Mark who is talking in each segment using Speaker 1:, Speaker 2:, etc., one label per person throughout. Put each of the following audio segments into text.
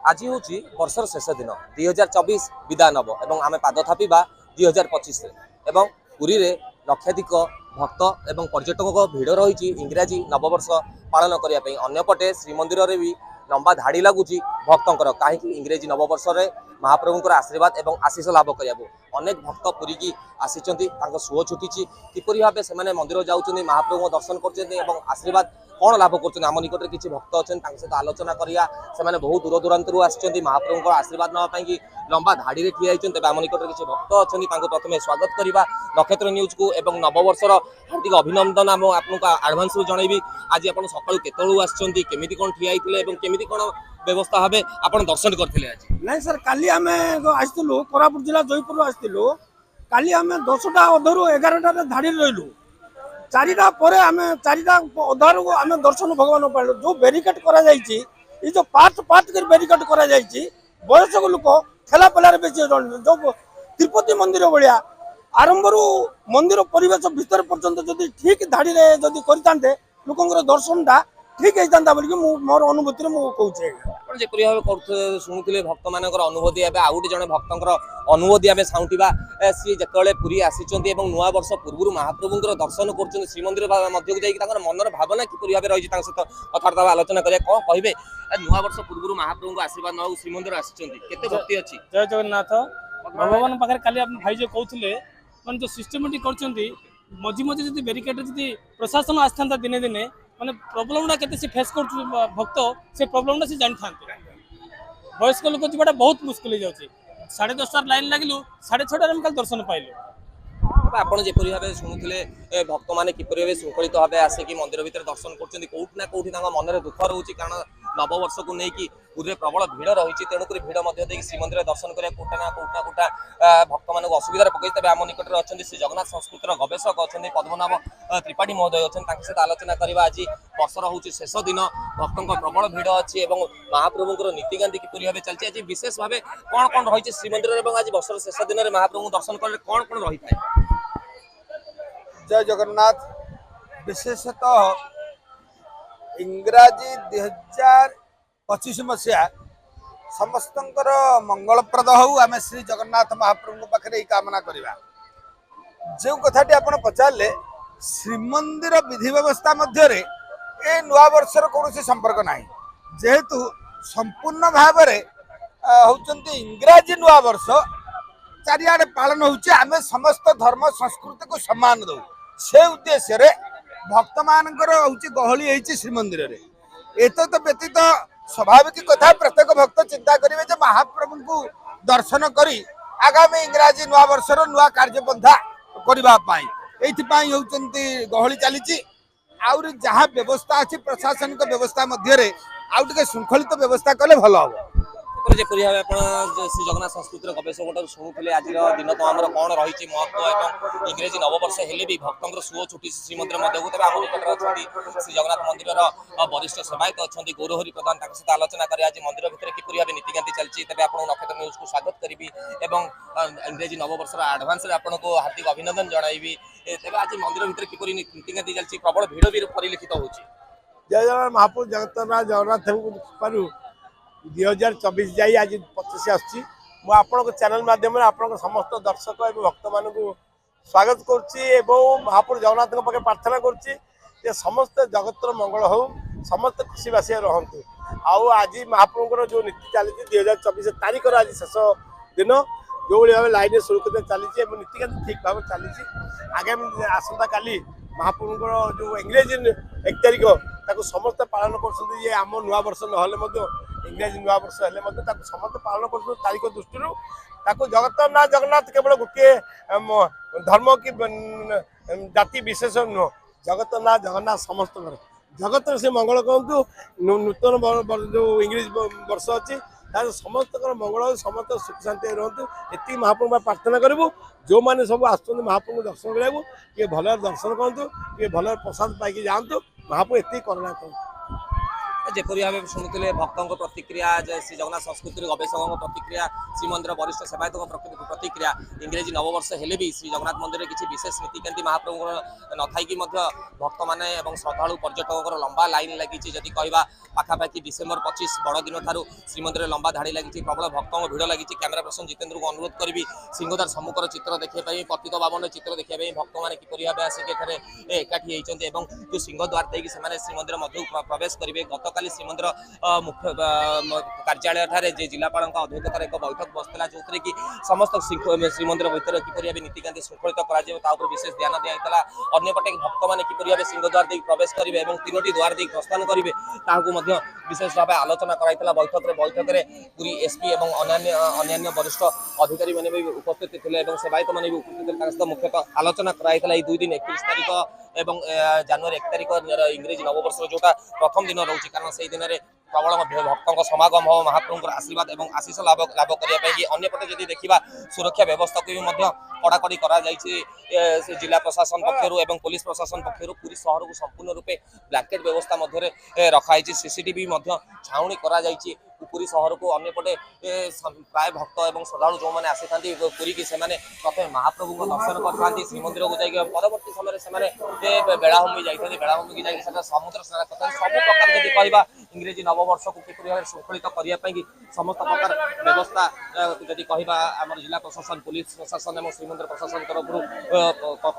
Speaker 1: आज हूँ वर्षर शेष दिन 2024 विदाय नब और आम पाद थापिबा 2025 एवं पुरी में लक्षाधिक भक्त और पर्यटकों भिड़ रही इंग्राजी नववर्ष पालन करने अंपटे श्रीमंदिर में भी लंबा धाड़ी लगुच भक्तर कहीं इंग्राजी नववर्ष में महाप्रभुंर आशीर्वाद और आशीष लाभ करने अनेक भक्त पुरी की आसी सुओ छुटी किपरि भाव से मंदिर जाऊँ महाप्रभु दर्शन कर आशीर्वाद कौन लाभ कर आम निकट में किसी भक्त अच्छे सहित आलोचना करा से बहुत दूर दूरांतर आसी महाप्रभु आशीर्वाद नापी लंबा धाड़ी में ठिया तेज आम निकट में किसी भक्त अच्छा प्रथम स्वागत करवा नक्षत्र न्यूज को एवं नववर्षर हार्दिक अभिनंदन आम आपको आडभांस जनइबी आज आप सका केतु आमि कौन ठिया केमी कौन व्यवस्था भाव आप दर्शन करते आज
Speaker 2: नहीं सर काली आम आसलु कोरापुट जिला जयपुर आसलु काली आम 10टा अधर 11टा धाड़ी रही चारिटा पर आम चारिटा अधार आम दर्शन भगवान पाइलु जो बेरिकेड करा जायछि ये जो पार्ट पार्ट कर बेरिकेड करा जायछि वयस्क लोक ठेला पेलार बेसी जो तिरुपति मंदिर भाया आरंभ मंदिर परिवेश भीतर पर्यंत जदि ठीक धाड़ी में जदि करते लोकंर दर्शन टा ठीक होता बोलिक मोर अनुभूति कहूँ
Speaker 1: जपरी भाव शुणुले भक्त मान अनुभूति आउ गोटे जन भक्तर अनुभूति आम साउंटा सी जो पुरी आसी नुआ वर्ष पूर्व महाप्रभुंर दर्शन कर श्रीमंदिर मध्य जाकर मनर भावना किपरि भाव रही सहित कथबार्ता आलोचना करें कौन कहे नुआ वर्ष पूर्व महाप्रभु आशीर्वाद ना श्रीमंदिर आते भक्ति अच्छी
Speaker 3: जय जगन्नाथ भगवान पाखे काली भाई जो कहते मैंने जो सिस्टमेटिक कर मझी मझी जी बेरिकेड जी प्रशासन आसता दिने दिने माने प्रॉब्लम के फेस कर भक्त से प्रॉब्लम से जानी था वयस्क लोक जीवाटा बहुत मुस्किल हो जाए 10:30 लाइन लगिलु 6:30 कल दर्शन पाइलु
Speaker 1: आपड़ जपरी भाव शुणुले भक्त मैंने किपरि भाव श्रृंखलित भाव आसिक मंदिर भितर दर्शन करोटि ना कौटी मन में दुख रोचे कारण नववर्ष को लेकिन पूरे प्रबल भिड़ रही तेणुक भिड़ मध्य श्रीमंदिर दर्शन करें कोटा ना कोटा भक्त मान असुविधार पकई तेज आम निकट में अच्छा श्री जगन्नाथ संस्कृतिर गवेषक अच्छा पद्मनाभ त्रिपाठी महोदय अच्छा सहित आलोचना करवा आज वर्षर हूँ शेष दिन भक्तों प्रबल भिड़ अच्छी और महाप्रभुंर नीतिकांति किपरि भाव चलती आज विशेष भाव कौन कौन रही श्रीमंदिर में आज वर्षर शेष दिन में महाप्रभु दर्शन करें कौन कौन रही है।
Speaker 2: जय जगन्नाथ विशेषतः इंग्राजी 2025 मसीहा समस्त मंगलप्रद हो आम श्री जगन्नाथ महाप्रभु पाखे कामना करवा जो कथाटी आप पचारे श्रीमंदिर विधि व्यवस्था मध्य नुआ वर्षर कौन संपर्क ना जेहेतु संपूर्ण भाव होती इंग्राजी नुआ वर्ष चारिआडे पालन होचे आमे समस्त धर्म संस्कृति को सम्मान दो से उद्देश्य भक्त मानकर होची गहली होची श्रीमंदिर रे एत तो व्यतीत स्वाभाविक कथा प्रत्येक भक्त चिंता करेंगे जे महाप्रभु को दर्शन करी आगामी इंग्राजी नुआ वर्षर नुआ कार्यपंथा करने गहली चली आउरी जहाँ व्यवस्था अच्छी प्रशासनिक व्यवस्था मध्य आउ श्रृंखलित व्यवस्था कले भल हम
Speaker 1: जपरी भाव आप श्री जगन्नाथ संस्कृतिर गवेषक शुणुले आज दिन तो आम कौन रही महत्व और इंग्राजी नववर्ष हेले भी भक्तर सुओ छुटी श्रीमंदिर मध्य को आम निकट अच्छा श्री जगन्नाथ मंदिर वरिष्ठ सेवायत अच्छा गौरहरि प्रधान सहित आलोचना करें आज मंदिर भितर किपरि भाव नीतिकांति चलती तेज आप नक्षत्र न्यूज को स्वागत करी इंग्राजी नववर्षर आडभांस आपको हार्दिक अभिनंदन जनइबी तेज आज मंदिर भितर किपरि नीतिकांति चलती प्रबल भिड़ भी परिलक्षित हो
Speaker 2: जय जगन्नाथ महाप्रभु जगन्नाथ 2024 जाई आज 25 आसी मुझे चैनल माध्यम आप समस्त दर्शक और भक्त मान स्वागत करुँच महाप्रभु जगन्नाथ पाखे प्रार्थना कर समस्त जगतर मंगल हो समस्त खुशीबासी रहतु आज महाप्रभुर जो नीति चली 2024 तारीख आज शेष दिन जो भाव लाइन सुरक्षित चली नीतिकांति ठीक भाव चली आगामी आसंता काली महाप्रभुर जो इंग्रेजी 1 तारीख समस्त पालन कर आम नुआ वर्ष ना इंग्राजी नुआ वर्ष हेल्ले समस्त पालन कर तारीख दृष्टि जगत ना जगन्नाथ केवल गोटे धर्म की जाति विशेष नुह जगत ना जगन्नाथ समस्त जगत से मंगल कहतु नूतन जो इंग्रेज वर्ष अच्छी समस्त मंगल समस्त सुख शांति रुहतु ये महाप्रभु प्रार्थना करूँ जो मैंने सब आस महाप्रभु दर्शन कराया किए भल दर्शन करूँ किए भल प्रसाद पाई जातु महाप्रभु ये करुणा करूँ
Speaker 1: ଯେପରି ଭାବେ ଶୁଣୁଥିଲେ ଭକ୍ତଙ୍କ ପ୍ରତିକ୍ରିୟା ଶ୍ରୀ ଜଗନ୍ନାଥ ସଂସ୍କୃତିର ଗବେଷକଙ୍କ ପ୍ରତିକ୍ରିୟା ଶ୍ରୀମନ୍ଦିର ବରିଷ୍ଠ ସେବାୟତଙ୍କ ପ୍ରତିକ୍ରିୟା ଇଂରେଜୀ ନବବର୍ଷ ହେଲେ ବି ଶ୍ରୀ ଜଗନ୍ନାଥ ମନ୍ଦିରରେ କିଛି ବିଶେଷ ନୀତିକାନ୍ତି ମହାପ୍ରଭୁଙ୍କର ନଥାଇକି ମଧ୍ୟ ଭକ୍ତମାନେ ଏବଂ ଶ୍ରଦ୍ଧାଳୁ ପର୍ଯ୍ୟଟକଙ୍କର ଲମ୍ବା ଲାଇନ୍ ଲାଗିଛି। ଯଦି କହିବା ପାଖାପାଖି ଡିସେମ୍ବର 25 ବଡ଼ଦିନ ଠାରୁ ଶ୍ରୀମନ୍ଦିରରେ ଲମ୍ବା ଧାଡ଼ି ଲାଗିଛି, ପ୍ରବଳ ଭକ୍ତଙ୍କ ଭିଡ଼ ଲାଗିଛି। କ୍ୟାମେରା ପର୍ସନ ଜିତେନ୍ଦ୍ରଙ୍କୁ ଅନୁରୋଧ କରିବି ସିଂହଦ୍ୱାର ସମ୍ମୁଖର ଚିତ୍ର ଦେଖିବା ପାଇଁ, ପତିତ ପାବନର ଚିତ୍ର ଦେଖିବା ପାଇଁ ଭକ୍ତମାନେ କିପରି ଭାବେ ଆସିକି ଏଠାରେ ଏକାଠି ହେଇଛନ୍ତି ଏବଂ ଯେଉଁ ସିଂହଦ୍ୱାର ଦେଇକି ସେମାନେ ଶ୍ରୀମନ୍ଦିର ମଧ୍ୟକୁ ପ୍ରବେଶ କରିବେ। ଗତକାଲି ଶ୍ରୀମନ୍ଦିର ମୁଖ୍ୟ କାର୍ଯ୍ୟାଳୟ ଠାରେ ଯେ ଜିଲ୍ଲାପାଳଙ୍କ ଅଧ୍ୟକ୍ଷତାରେ ଏକ ବୈଠକ ବସିଥିଲା, ଯେଉଁଥିରେ କି ସମସ୍ତ ଶ୍ରୀମନ୍ଦିର ଭିତରେ କିପରି ଭାବେ ନୀତିକାନ୍ତି ଶୃଙ୍ଖଳିତ କରାଯିବ ତା ଉପରେ ବିଶେଷ ଧ୍ୟାନ ଦିଆଯାଇଥିଲା। ଅନ୍ୟପଟେ ଭକ୍ତମାନେ କିପରି ଭାବେ ସିଂହଦ୍ୱାର ଦେଇ ପ୍ରବେଶ କରିବେ ଏବଂ 3ଟି ଦ୍ୱାର ଦେଇ ପ୍ରସ୍ଥାନ କରିବେ ତାହାକୁ ମଧ୍ୟ ବିଶେଷ ଭାବେ ଆଲୋଚନା କରାଯାଇଥିଲା ବୈଠକରେ ପୁରୀ ଏସ୍ପି ଏବଂ ଅନ୍ୟାନ୍ୟ ବରିଷ୍ଠ ଅଧିକାରୀମାନେ ବି ଉପସ୍ଥିତ ଥିଲେ ଏବଂ ସେବାୟତମାନେ ବି ଉପସ୍ଥିତ ଥିଲେ। ତାଙ୍କ ସହିତ ମୁଖ୍ୟତଃ ଆଲୋଚନା କରାଯାଇଥିଲା ଏହି 2 ଦିନ 21 ତାରିଖ ଏବଂ ଜାନୁଆରୀ 1 ତାରିଖ ଇଂରେଜୀ ନବବର୍ଷର ଯୋଉଟା ପ୍ରଥମ ଦିନ ରହୁଛି, କାରଣ ସେଇ ଦିନରେ ପ୍ରବଳ ଭକ୍ତଙ୍କ ସମାଗମ ହେବ, ମହାପ୍ରଭୁଙ୍କର ଆଶୀର୍ବାଦ ଏବଂ ଆଶିଷ ଲାଭ କରିବା ପାଇଁ। ଅନ୍ୟପଟେ ଯଦି ଦେଖିବା ସୁରକ୍ଷା ବ୍ୟବସ୍ଥାକୁ ବି ମଧ୍ୟ କଡ଼ାକଡ଼ି କରାଯାଇଛି ସେ ଜିଲ୍ଲା ପ୍ରଶାସନ ପକ୍ଷରୁ ଏବଂ ପୋଲିସ ପ୍ରଶାସନ ପକ୍ଷରୁ। ପୁରୀ ସହରକୁ ସମ୍ପୂର୍ଣ୍ଣ ରୂପେ ବ୍ଲାଙ୍କେଟ୍ ବ୍ୟବସ୍ଥା ମଧ୍ୟରେ ରଖାଯାଇଛି, ସିସିଟିଭି ମଧ୍ୟ ଛାଉଣି କରାଯାଇଛି ପୁରୀ ସହରକୁ। ଅନ୍ୟପଟେ ପ୍ରାୟ ଭକ୍ତ ଏବଂ ଶ୍ରଦ୍ଧାଳୁ ଯେଉଁମାନେ ଆସିଥାନ୍ତି ପୁରୀକି ସେମାନେ ପ୍ରଥମେ ମହାପ୍ରଭୁଙ୍କ ଦର୍ଶନ କରିଥାନ୍ତି, ଶ୍ରୀମନ୍ଦିରକୁ ଯାଇକି ପରବର୍ତ୍ତୀ ସମୟରେ ସେମାନେ ବେଳାଭୂମି ଯାଇଥାନ୍ତି, ବେଳାଭୂମିକି ଯାଇକି ସେଠାରେ ସମୁଦ୍ର ସ୍ନାନ କରିଥାନ୍ତି। ସବୁ ପ୍ରକାର ଯଦି କହିବା ଇଂରେଜୀ ନବବର୍ଷକୁ କିପରି ଭାବେ ଶୃଙ୍ଖଳିତ କରିବା ପାଇଁ ସମସ୍ତ ପ୍ରକାର ବ୍ୟବସ୍ଥା ଯଦି କହିବା ଆମର ଜିଲ୍ଲା ପ୍ରଶାସନ, ପୋଲିସ ପ୍ରଶାସନ ଏବଂ ଶ୍ରୀମନ୍ଦିର ପ୍ରଶାସନ ତରଫରୁ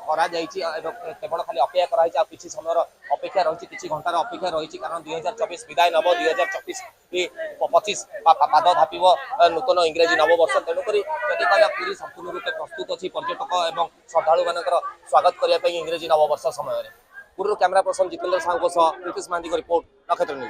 Speaker 1: କରାଯାଇଛି ଏବଂ କେବଳ ଖାଲି ଅପେକ୍ଷା କରାଯାଇଛି। ଆଉ କିଛି ସମୟର ଅପେକ୍ଷା ରହିଛି, କିଛି ଘଣ୍ଟାର ଅପେକ୍ଷା ରହିଛି, କାରଣ 2024 ବିଦାୟ ନେବ, 2025 ପାଦ ଥାପିବ ନୂତନ ଇଂରେଜୀ ନବବର୍ଷ। ତେଣୁକରି ଯଦି କହିବା ପୁରୀ ସମ୍ପୂର୍ଣ୍ଣ ରୂପେ ପ୍ରସ୍ତୁତ ଅଛି ପର୍ଯ୍ୟଟକ ଏବଂ ଶ୍ରଦ୍ଧାଳୁମାନଙ୍କର ସ୍ୱାଗତ କରିବା ପାଇଁ ଇଂରେଜୀ ନବବର୍ଷ ସମୟରେ। ପୁରୀରୁ କ୍ୟାମେରା ପର୍ସନ ଜିତେନ୍ଦ୍ର ସାହୁଙ୍କ ସହ ପ୍ରୀତିଶ ମହାନ୍ତିଙ୍କ ରିପୋର୍ଟ, ନକ୍ଷତ୍ର ନ୍ୟୁଜ୍।